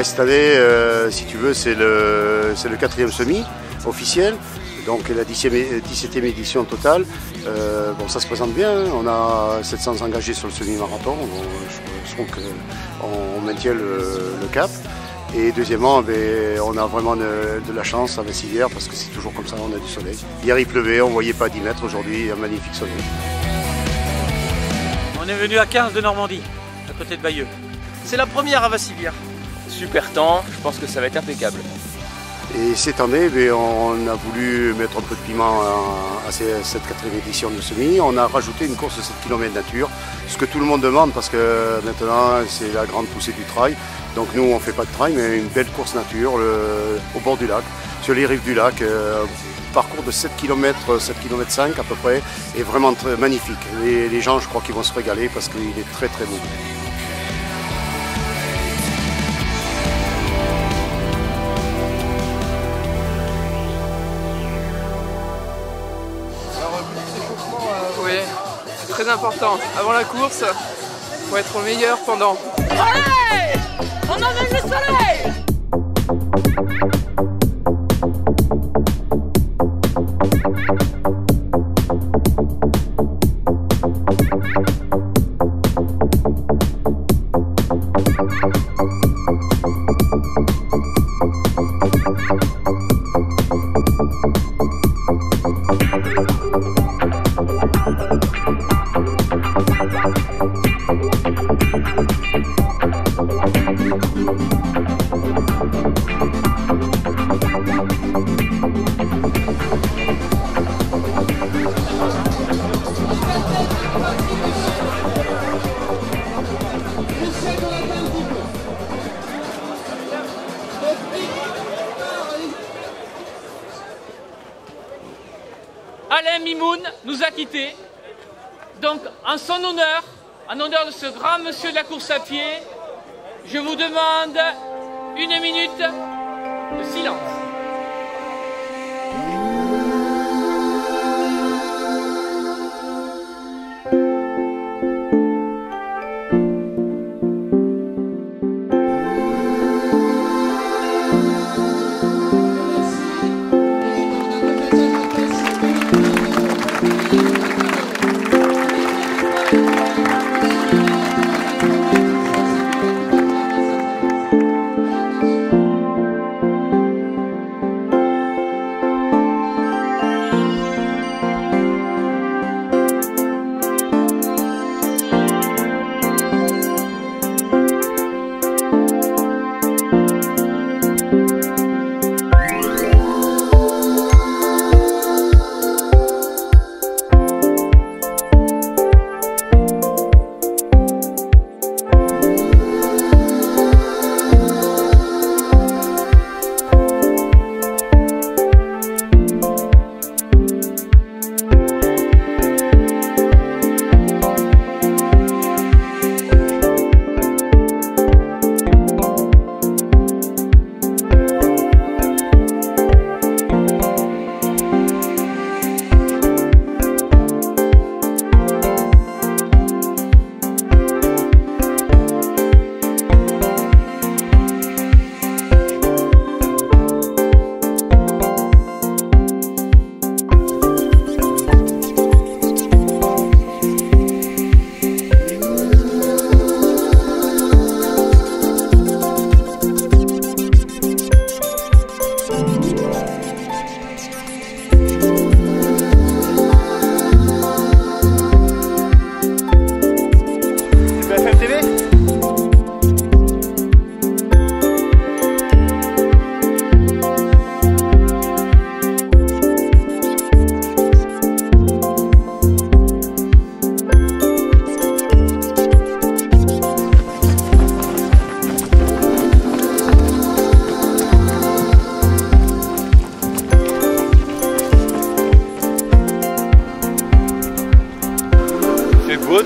Cette année, si tu veux, c'est le 4e semi officiel, donc la 17e édition totale. Bon, ça se présente bien, on a 700 engagés sur le semi-marathon, je trouve qu'on maintient le cap. Et deuxièmement, on a vraiment de la chance à Vassivière parce que c'est toujours comme ça, on a du soleil. Hier il pleuvait, on ne voyait pas 10 mètres, aujourd'hui un magnifique soleil. On est venu à 15 de Normandie, à côté de Bayeux. C'est la première à Vassivière. Super temps, je pense que ça va être impeccable. Et cette année, on a voulu mettre un peu de piment à cette 4e édition de semi. On a rajouté une course de 7 km nature, ce que tout le monde demande parce que maintenant c'est la grande poussée du trail. Donc nous on ne fait pas de trail mais une belle course nature au bord du lac, sur les rives du lac. Parcours de 7 km, 7 km 5 à peu près, est vraiment très magnifique. Les gens je crois qu'ils vont se régaler parce qu'il est très très beau. Oui, c'est très important. Avant la course, pour être meilleur pendant. Allez, on emmène le soleil! Alain Mimoun nous a quittés. Donc, en son honneur, en honneur de ce grand monsieur de la course à pied, je vous demande 1 minute de silence.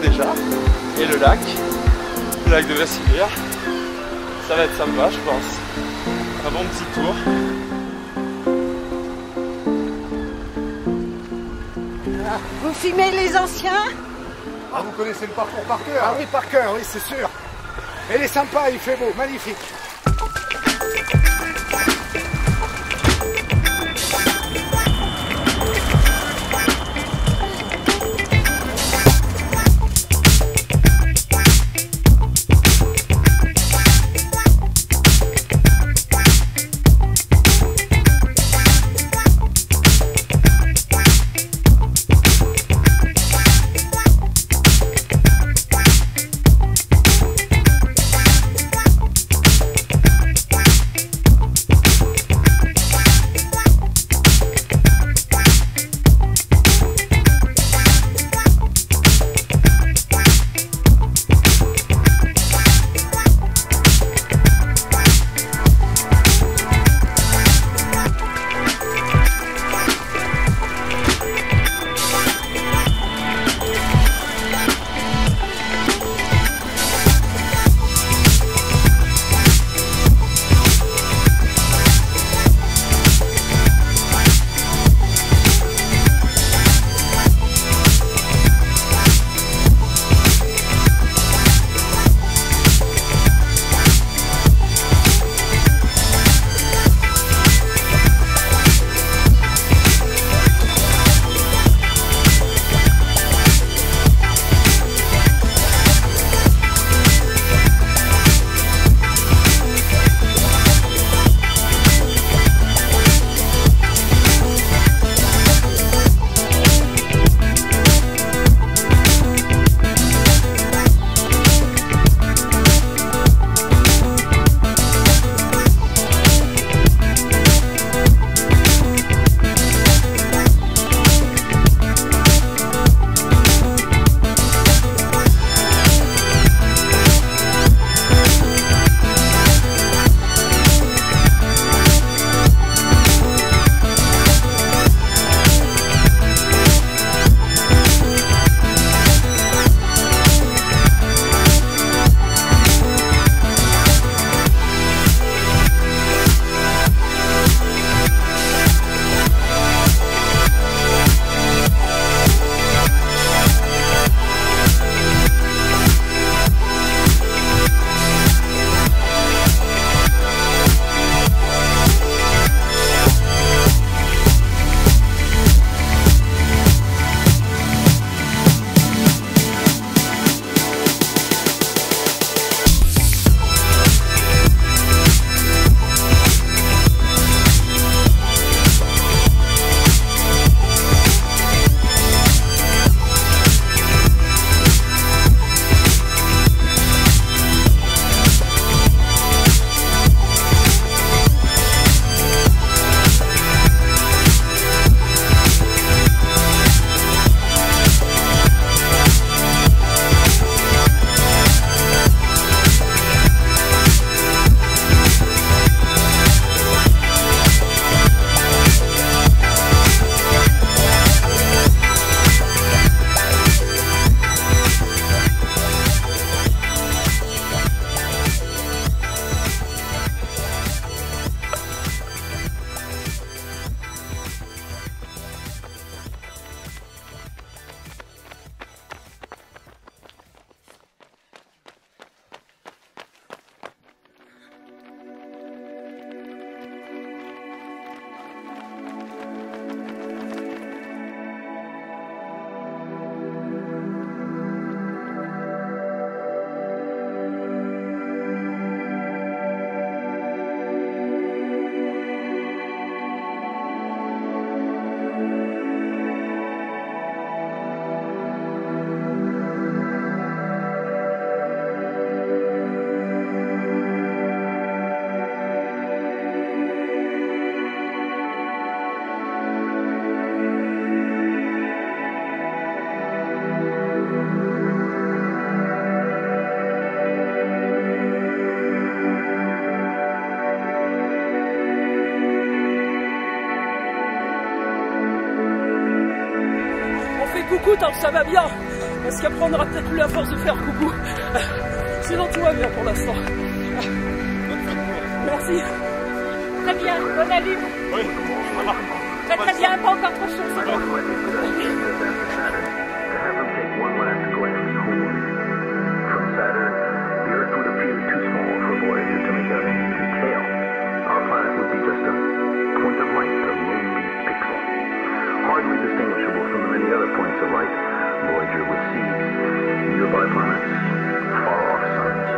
Déjà, et le lac de Vassivière, ça va être sympa je pense, un bon petit tour. Vous filmez les anciens? Ah, vous connaissez le parcours par cœur? Ah oui, par cœur, oui c'est sûr. Et il est sympa, il fait beau, magnifique. coucou tant que ça va bien. Parce qu'après on aura peut-être plus la force de faire coucou. Sinon tout va bien pour l'instant. Merci. Très bien, bonne allure. Oui, voilà. Très bien, pas encore trop chaud, c'est bon. Hardly distinguishable from the many other points of light Voyager would see, nearby planets, far-off suns.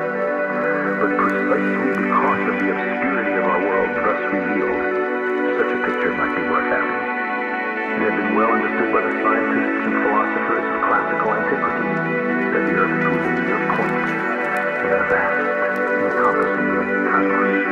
But precisely because of the obscurity of our world thus revealed, such a picture might be worth having. It had been well understood by the scientists and philosophers of classical antiquity that the Earth was a mere point in a vast, encompassing cosmos.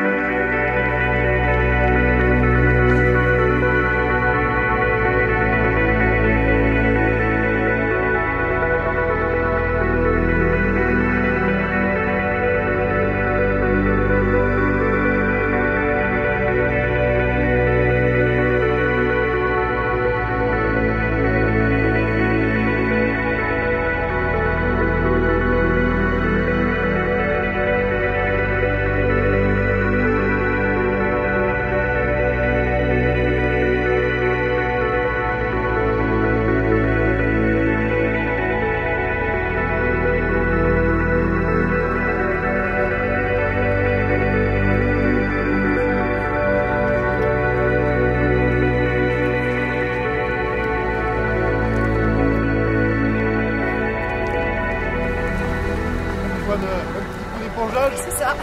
C'est ça.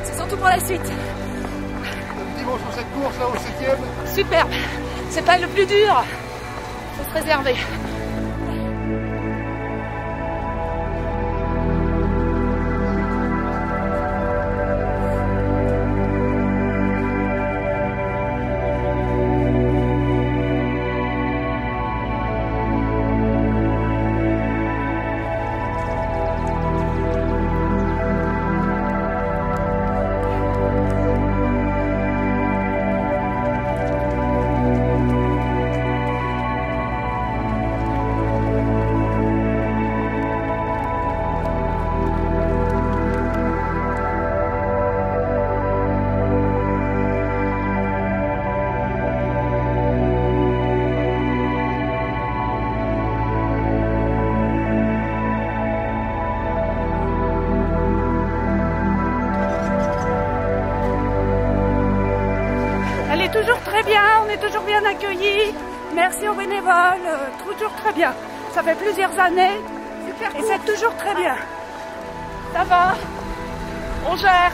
C'est surtout pour la suite. Un petit mot sur cette course là au 7e. Superbe. C'est pas le plus dur. Faut se réserver. Toujours très bien, on est toujours bien accueillis. Merci aux bénévoles, toujours très bien. Ça fait plusieurs années et c'est toujours très bien. Ça va, on gère.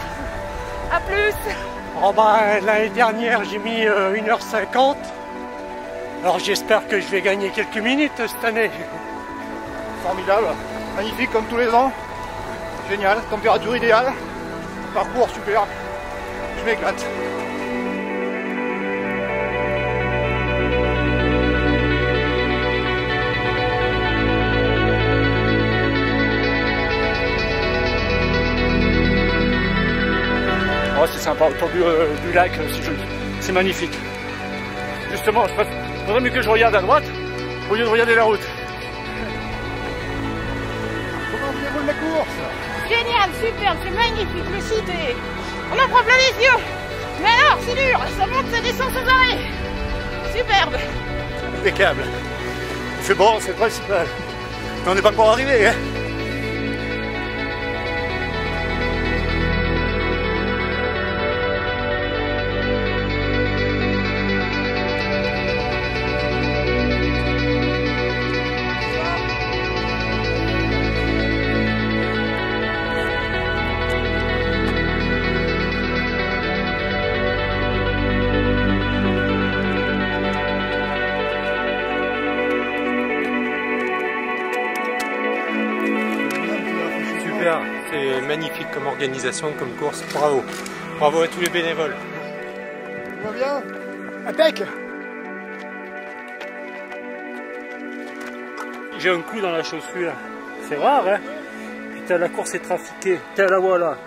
À plus. Oh bah, l'année dernière j'ai mis 1h50. Alors j'espère que je vais gagner quelques minutes cette année. Formidable, magnifique comme tous les ans. Génial, température idéale. Parcours super. Je m'éclate. Oh, c'est sympa, autour du lac, c'est joli, c'est magnifique. Justement, il faudrait mieux que je regarde à droite au lieu de regarder la route. Comment vous déroule la course? Génial, superbe, c'est magnifique, le site est... On en prend plein les yeux. Mais alors, c'est dur, ça monte, ça descend sans arrêt. Superbe. Impeccable. Il fait bon, c'est le principal. Mais on n'est pas encore arrivé, hein. C'est magnifique comme organisation, comme course. Bravo. Bravo à tous les bénévoles. Tout va bien? Impec! J'ai un clou dans la chaussure. C'est rare, hein? Putain, la course est trafiquée. Putain, la voilà.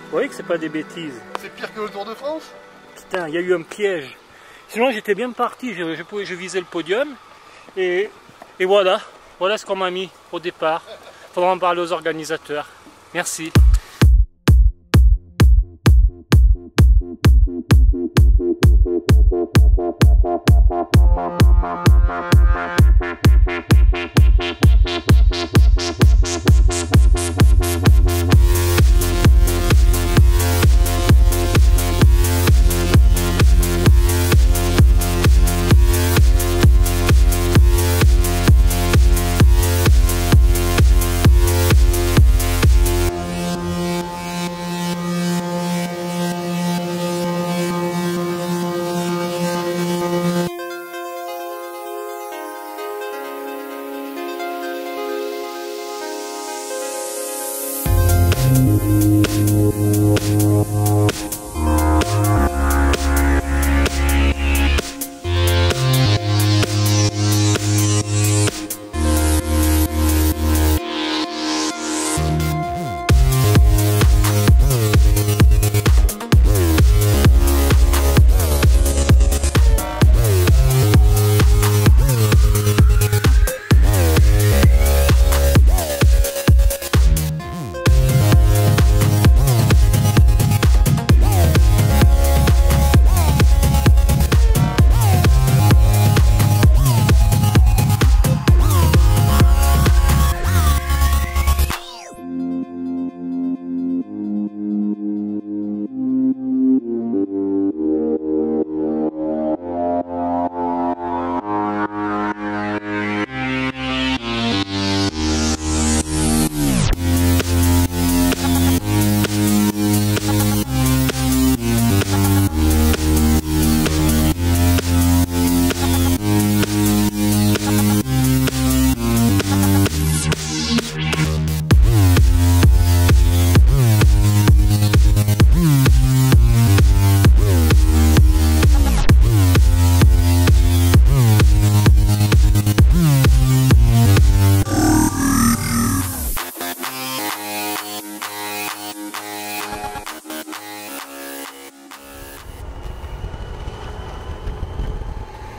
Vous voyez que c'est pas des bêtises. C'est pire que le Tour de France? Putain, il y a eu un piège. Sinon, j'étais bien parti. Je visais le podium. Et Et voilà, voilà ce qu'on m'a mis au départ. Il faudra en parler aux organisateurs. Merci.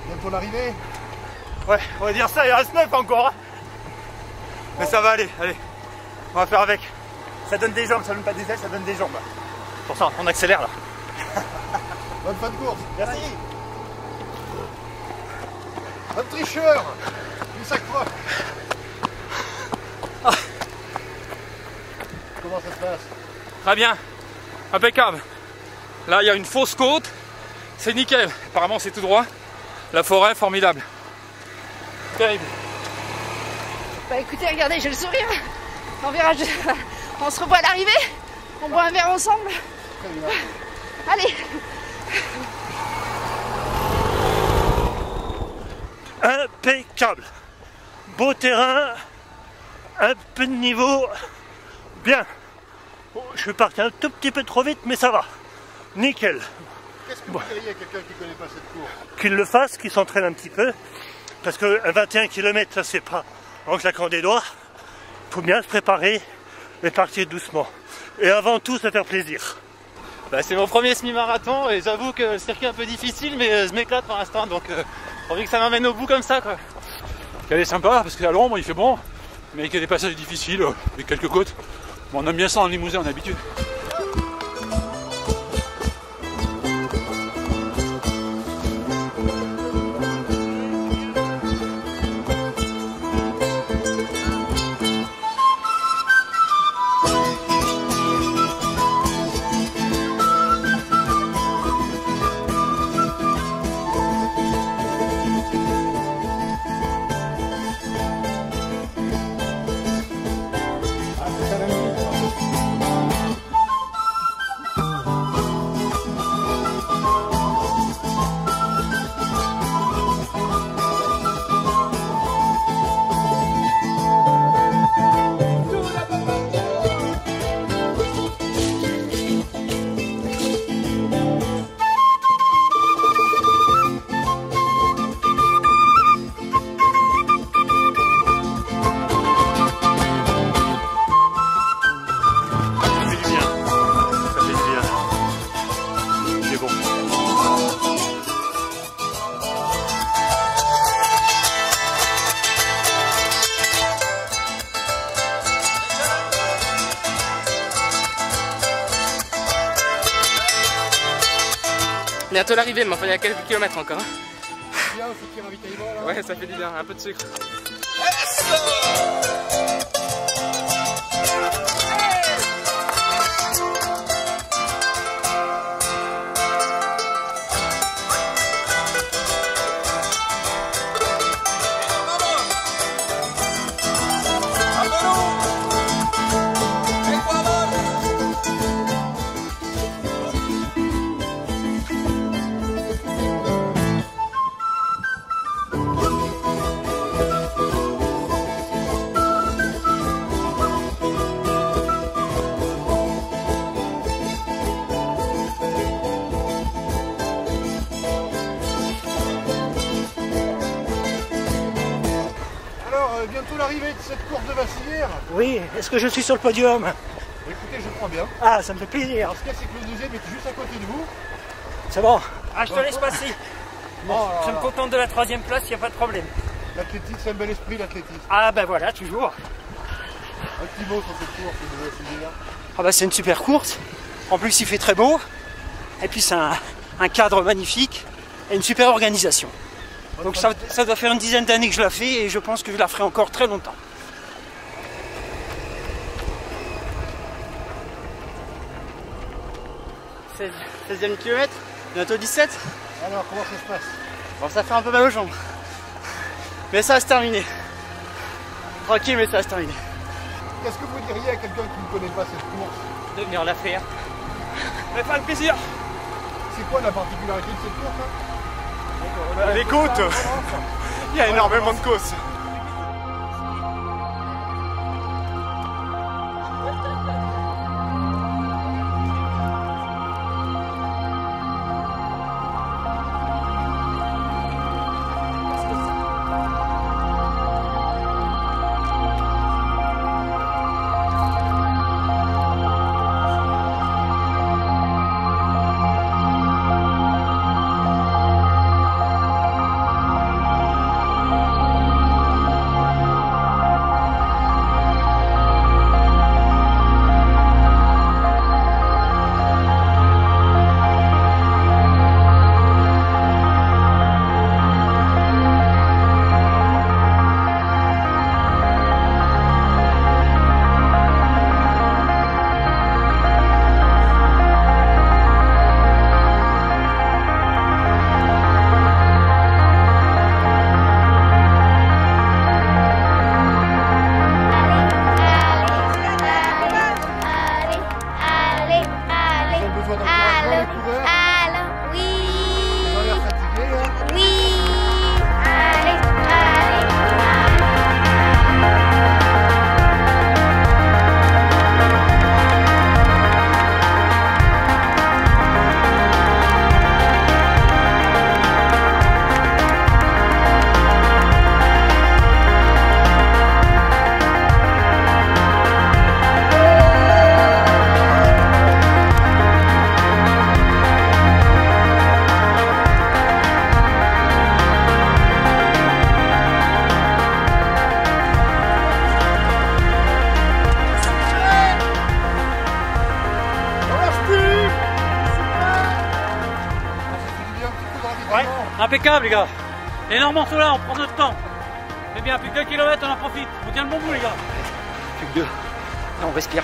Bientôt l'arrivée. Ouais, on va dire ça, il reste 9 encore. Hein. Mais ça va aller, allez. On va faire avec. Ça donne des jambes, ça donne pas des ailes, ça donne des jambes. Pour ça, on accélère là. Bonne fin de course. Merci. Un tricheur. Une chaque fois. Ah. Comment ça se passe? Très bien, impeccable. Là, il y a une fausse côte. C'est nickel. Apparemment, c'est tout droit. La forêt, formidable. Terrible. Bah écoutez, regardez, j'ai le sourire. On verra, on se revoit à l'arrivée. On boit un verre ensemble. Allez. Impeccable. Beau terrain. Un peu de niveau. Bien. Je suis parti un tout petit peu trop vite, mais ça va. Nickel. Qu'est-ce que vous diriez à quelqu'un qui ne connaît pas cette course? Qu'il le fasse, qu'il s'entraîne un petit peu. Parce que 21 km, ça c'est pas en claquant des doigts. Il faut bien se préparer et partir doucement. Et avant tout, se faire plaisir. Bah, c'est mon premier semi-marathon et j'avoue que le circuit est un peu difficile, mais je m'éclate pour l'instant, donc j'ai envie que ça m'emmène au bout comme ça, quoi. Elle est sympa parce qu'à l'ombre il fait bon, mais qu'il y a des passages difficiles et quelques côtes. Bon, on aime bien ça en Limousin, on a l'habitude. Bientôt l'arrivée, mais enfin il y a quelques kilomètres encore. Hein. Bien, faut tirer un ravitaillement là. Ouais, ça fait du bien, un peu de sucre. Bientôt l'arrivée de cette course de Vassilière. Oui, est-ce que je suis sur le podium? Écoutez, je crois bien. Ah, ça me fait plaisir. Alors, ce qu'il y a, c'est que le deuxième est juste à côté de vous. C'est bon. Ah, je te laisse passer. Oh, je me contente de la 3e place, il n'y a pas de problème. L'athlétisme, c'est un bel esprit, l'athlétisme. Ah, ben voilà, toujours. Un petit mot sur cette course de Vassilière. Ah, ben c'est une super course. En plus, il fait très beau. Et puis, c'est un cadre magnifique et une super organisation. Donc ça doit faire une dizaine d'années que je la fais et je pense que je la ferai encore très longtemps. C'est 16e kilomètre, bientôt 17. Alors comment ça se passe? Bon, ça fait un peu mal aux jambes. Mais ça va se terminer. Tranquille, mais ça va se terminer. Qu'est-ce que vous diriez à quelqu'un qui ne connaît pas cette course? De venir la faire. Ça fait un plaisir. C'est quoi la particularité de cette course hein? Les côtes. Il y a énormément de côtes. Impeccable les gars. Les Normands sont là, on prend notre temps. Mais bien, plus que 2 km, on en profite. On tient le bon bout les gars. Plus que 2. Là on respire.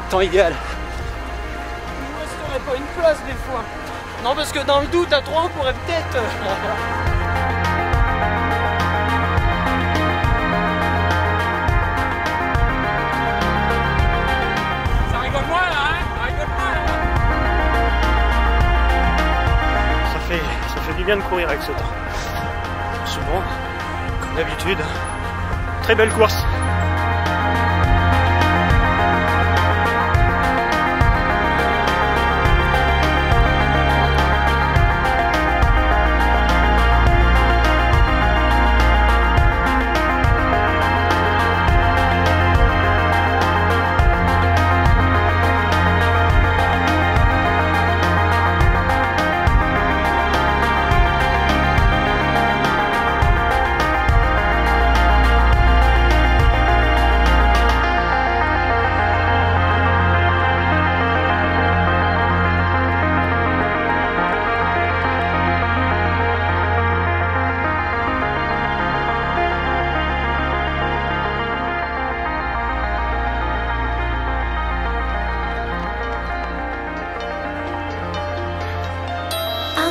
Temps idéal. Est-ce qu'on n'aurait pas une place des fois? Non, parce que dans le doute, à 3 on pourrait peut-être... Ça rigole moins là, hein? Ça rigole moins là. Ça fait du bien de courir avec ce temps. Souvent, comme d'habitude, très belle course.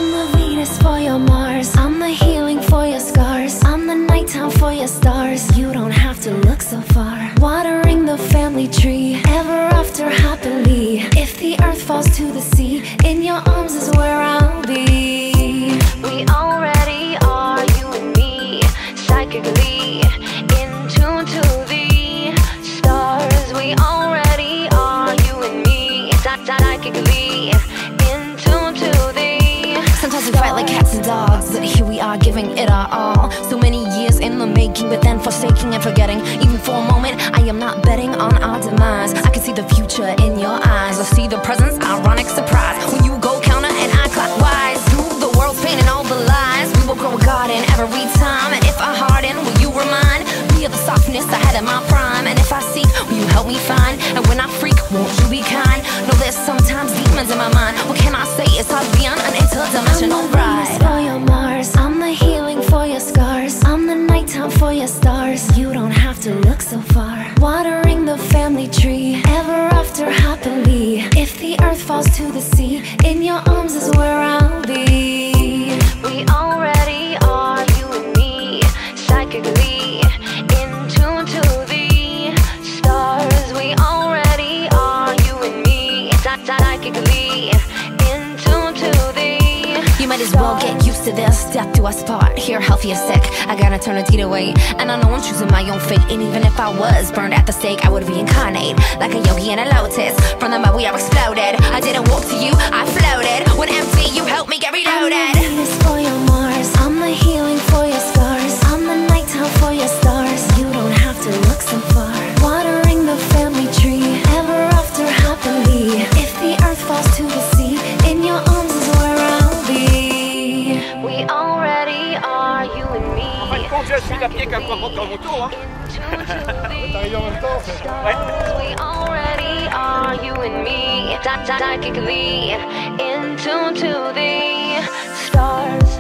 I'm the Venus for your Mars, I'm the healing for your scars, I'm the nighttime for your stars. You don't have to look so far. Watering the family tree, ever after happily. If the earth falls to the sea, in your arms is where I'll be. We already are, you and me, psychically in tune to the stars. We already are, you and me, psychically in tune to the Sometimes we fight like cats and dogs, but here we are giving it our all. So many years in the making, but then forsaking and forgetting. Even for a moment, I am not betting on our demise. I can see the future in your eyes. I see the presence, ironic surprise. When you go counter and I clockwise, through the world's pain and all the lies, we will grow a garden every time. And if I harden, will you remind me of the softness I had in my prime? And if I seek, will you help me find? And when I freak, won't you be kind? No, there's sometimes demons in my mind. What can I say? It's hard beyond an interdimensional ride. I'm the Venus for your Mars, I'm the healing for your scars, I'm the nighttime for your stars. You don't have to look so far. Watering the family tree, ever after happily. If the earth falls to the sea, in your arms is where I'll be. We already are, you and me, psychically in tune to the stars. We already are, you and me, psychically in tune to the You might as well get used to this. Death do us part, here healthy or sick, I got eternity to wait. And I know I'm choosing my own fate. And even if I was burned at the stake, I would reincarnate like a yogi in a lotus. From the mud we are exploded. I didn't walk to you, I floated. When empty, you helped me get reloaded. I'm the Venus for your Mars, I'm the healing for your scars, I'm the nighttime for your stars. You don't have to look so far. Watering the family tree, ever after happily. If the earth falls to the sea, in your arms is where I'll be. We already are, you and me. En fin de compte, je suis à pied qu'un peu dans mon tour. T'arrives en même temps, en fait. We already are, you and me, psychically in tune to the stars.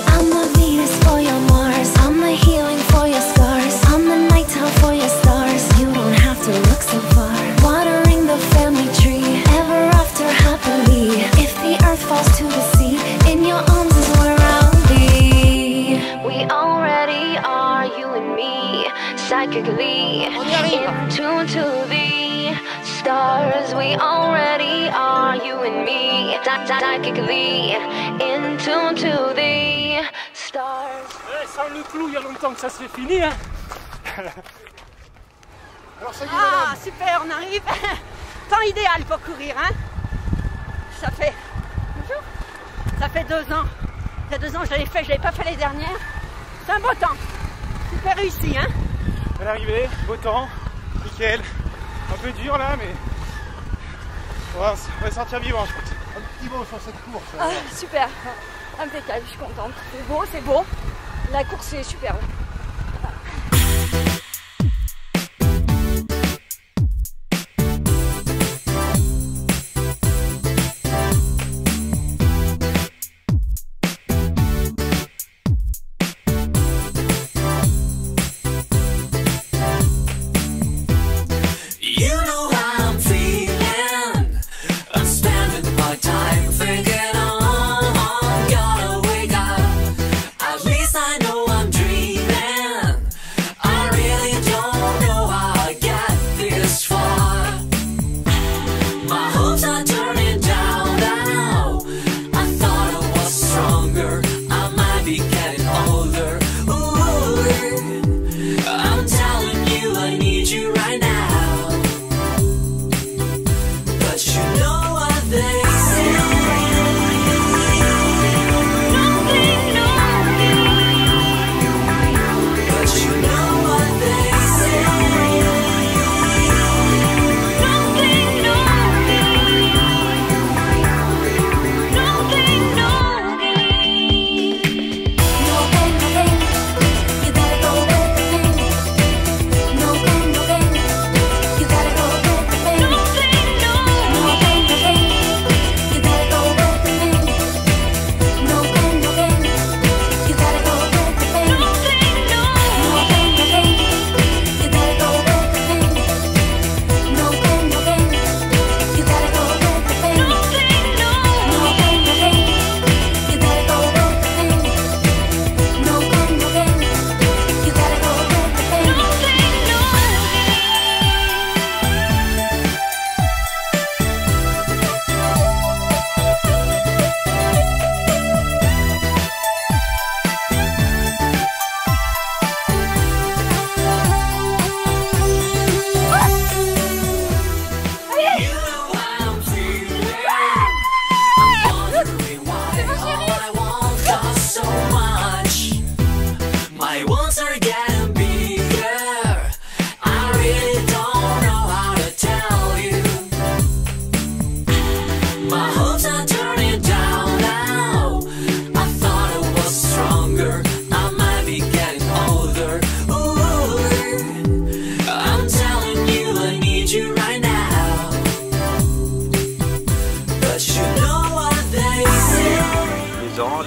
I'm the Venus for your Mars, I'm the healing for your scars, I'm the nighttime for your stars. You don't have to look so far. Watering the family tree, ever after happily. If the earth falls to the sea, in your arms is where I'll be. We already are, you and me, psychically in tune to the stars. We already are, you and me, psychically in tune to the stars. Sans le clou, il y a longtemps que ça s'est fini, hein. Alors ça y est, Ah, madame. super, on arrive. Temps idéal pour courir, hein. Ça fait... Bonjour. Ça fait 2 ans. Il y a 2 ans, je l'avais fait, je l'avais pas fait les dernières. C'est un beau temps. Super réussi, hein. À l'arrivée, beau temps, nickel. Un peu dur là, mais on va sortir vivant, je pense. Un petit mot sur cette course. Ah, super. Impeccable, je suis contente. C'est beau, c'est beau. La course est superbe.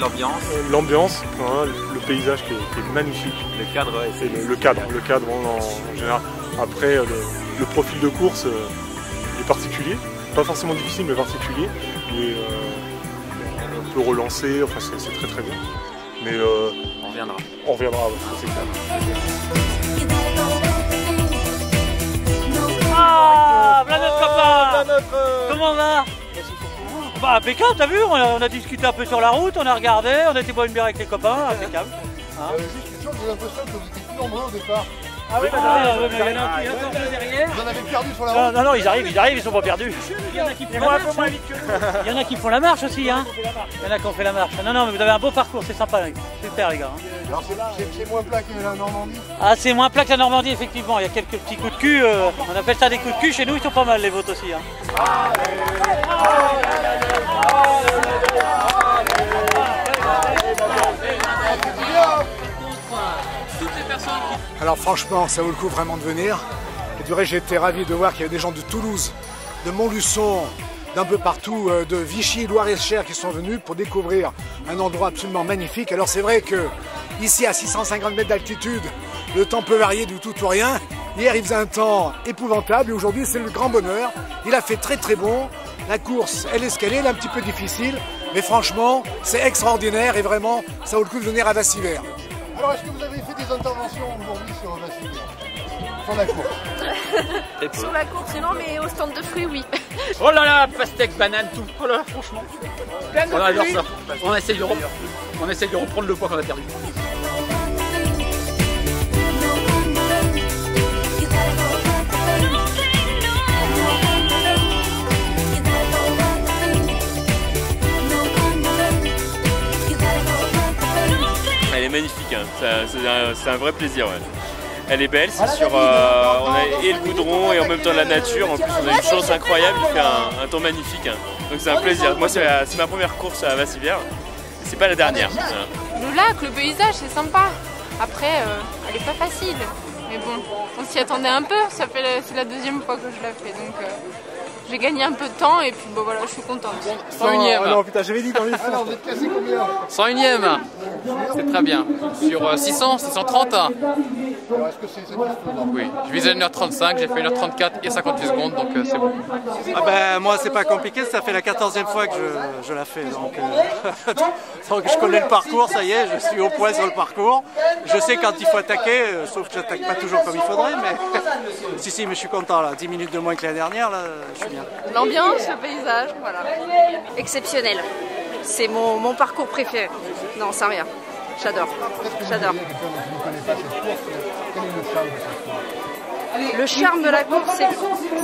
l'ambiance. L'ambiance, hein, le paysage qui est magnifique. Le cadre, ouais, c'est le cadre en général. Après, le profil de course est particulier, pas forcément difficile mais particulier. Et on peut relancer, enfin c'est très très bien. Mais on reviendra. On reviendra, ouais, c'est clair. Ah, voilà notre copain. Comment on va? Bah impeccable, t'as vu, on a discuté un peu sur la route, on a regardé, on a été boire une bière avec les copains, impeccable. Hein j'ai l'impression que vous étiez plus nombreux au départ. Ah oui, il y en a un encore derrière. Vous en avez perdu sur la route? Non, ils arrivent, ils sont pas perdus. Il y en a qui font la marche. Il y en a qui font la marche aussi, hein. Il y en a qui ont fait la marche. Non, mais vous avez un beau parcours, c'est sympa, super les gars. Alors c'est moins plat que la Normandie? Ah, c'est moins plat que la Normandie, effectivement. Il y a quelques petits coups de cul, on appelle ça des coups de cul. Chez nous, ils sont pas mal les vôtres aussi. Hein. Alors franchement, ça vaut le coup vraiment de venir. Et du reste, j'ai été ravi de voir qu'il y avait des gens de Toulouse, de Montluçon, d'un peu partout, de Vichy, Loire-et-Cher qui sont venus pour découvrir un endroit absolument magnifique. Alors c'est vrai que ici à 650 mètres d'altitude, le temps peut varier du tout ou rien. Hier il faisait un temps épouvantable et aujourd'hui c'est le grand bonheur. Il a fait très très bon. La course, elle est ce qu'elle est, elle est un petit peu difficile. Mais franchement, c'est extraordinaire et vraiment, ça vaut le coup de venir à Vassivert. Alors, est-ce que vous avez fait des interventions aujourd'hui sur Vassivert? Sur la course? Sur la course, non, mais au stand de fruits, oui. Oh là là, pastèque, banane, tout. Oh là là, franchement. On adore ça. On essaye de reprendre le poids qu'on a perdu. Elle est magnifique, hein. C'est un vrai plaisir. Ouais. Elle est belle, c'est sur. On a et le goudron et en même temps la nature. En plus, on a une chance incroyable, il fait un temps magnifique. Hein. Donc c'est un plaisir. Moi, c'est ma première course à Vassivert. C'est pas la dernière. Le lac, le paysage, c'est sympa. Après, elle est pas facile. Mais bon, on s'y attendait un peu. C'est la deuxième fois que je la fais. Donc j'ai gagné un peu de temps et puis bon, voilà, je suis contente. 101e. Oh non, putain, j'avais dit dans les Alors, vous êtes cassé combien? 101e. C'est très bien. Sur 600, 630. Alors, est-ce que c'est satisfaisant? Oui, je visais 1h35, j'ai fait 1h34 et 58 secondes, donc c'est bon. Ah ben, moi, c'est pas compliqué, ça fait la 14e fois que je la fais. Donc, donc je connais le parcours, ça y est, je suis au point sur le parcours. Je sais quand il faut attaquer, sauf que j'attaque pas toujours comme il faudrait, mais si, mais je suis content là. 10 minutes de moins que l'année dernière, là, je suis bien. L'ambiance, le paysage, voilà. Exceptionnel. C'est mon parcours préféré. Non, sans rien. J'adore. J'adore. Le charme de la course,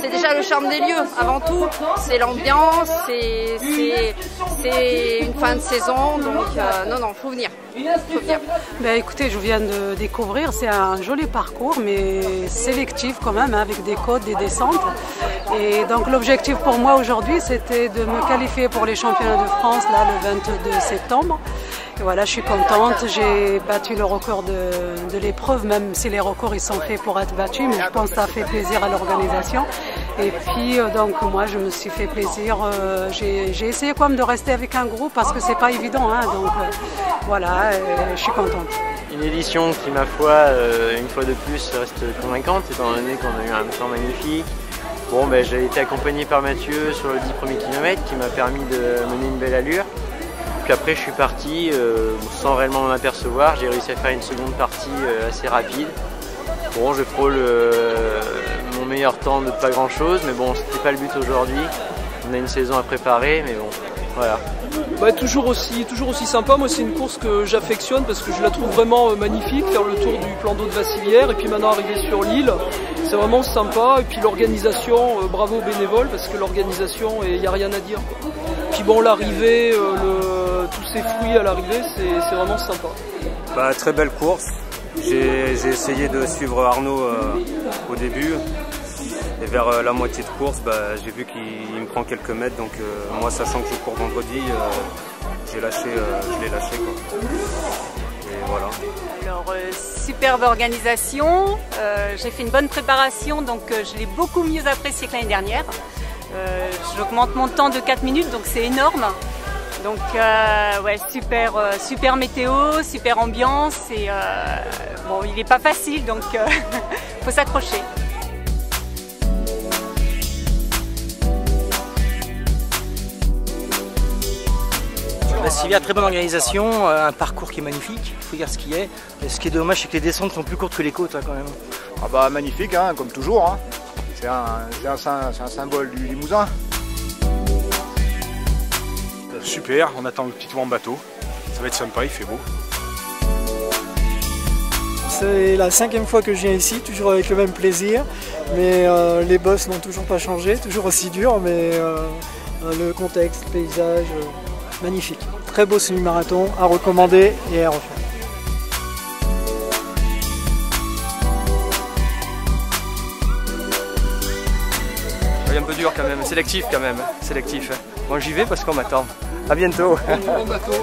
c'est déjà le charme des lieux. Avant tout, c'est l'ambiance, c'est une fin de saison. Donc, non, faut venir. Ben, écoutez, je viens de découvrir, c'est un joli parcours, mais sélectif quand même, hein, avec des côtes, des descentes. Et donc l'objectif pour moi aujourd'hui, c'était de me qualifier pour les championnats de France, là, le 22 septembre. Et voilà, je suis contente, j'ai battu le record de l'épreuve, même si les records ils sont faits pour être battus, mais je pense que ça fait plaisir à l'organisation. Et puis donc moi je me suis fait plaisir, j'ai essayé quand même de rester avec un groupe parce que c'est pas évident, hein, donc voilà, je suis contente. Une édition qui, ma foi, une fois de plus reste convaincante, étant donné qu'on a eu un temps magnifique. Bon, ben, j'ai été accompagné par Mathieu sur le 10 premiers kilomètres qui m'a permis de mener une belle allure. Puis après je suis parti sans réellement m'en apercevoir, j'ai réussi à faire une seconde partie assez rapide. Bon, je frôle mon meilleur temps de pas grand chose, mais bon, c'était pas le but aujourd'hui. On a une saison à préparer, mais bon, voilà. Bah, toujours aussi sympa, moi c'est une course que j'affectionne parce que je la trouve vraiment magnifique, faire le tour du plan d'eau de Vassivert et puis maintenant arriver sur l'île, c'est vraiment sympa. Et puis l'organisation, bravo aux bénévoles parce que l'organisation, il n'y a rien à dire, quoi. Puis bon, l'arrivée, tous ces fruits à l'arrivée, c'est vraiment sympa. Bah, très belle course, j'ai essayé de suivre Arnaud au début. Et vers la moitié de course, bah, j'ai vu qu'il me prend quelques mètres, donc moi sachant que je cours vendredi, je l'ai lâché quoi. Et voilà. Alors superbe organisation, j'ai fait une bonne préparation, donc je l'ai beaucoup mieux apprécié que l'année dernière. J'augmente mon temps de 4 minutes, donc c'est énorme. Donc ouais, super météo, super ambiance et bon, il n'est pas facile donc faut s'accrocher. Vassivière, très bonne organisation, un parcours qui est magnifique, il faut dire ce qui est. Et ce qui est dommage, c'est que les descentes sont plus courtes que les côtes hein, quand même. Ah bah magnifique, hein, comme toujours. Hein. C'est un symbole du Limousin. Super, on attend le petit tour en bateau. Ça va être sympa, il fait beau. C'est la 5e fois que je viens ici, toujours avec le même plaisir. Mais les bosses n'ont toujours pas changé, toujours aussi dur, mais le contexte, le paysage, magnifique. Très beau semi-marathon, à recommander et à refaire. Un peu dur quand même, sélectif quand même, sélectif. Moi j'y vais parce qu'on m'attend. A bientôt. Bon bateau.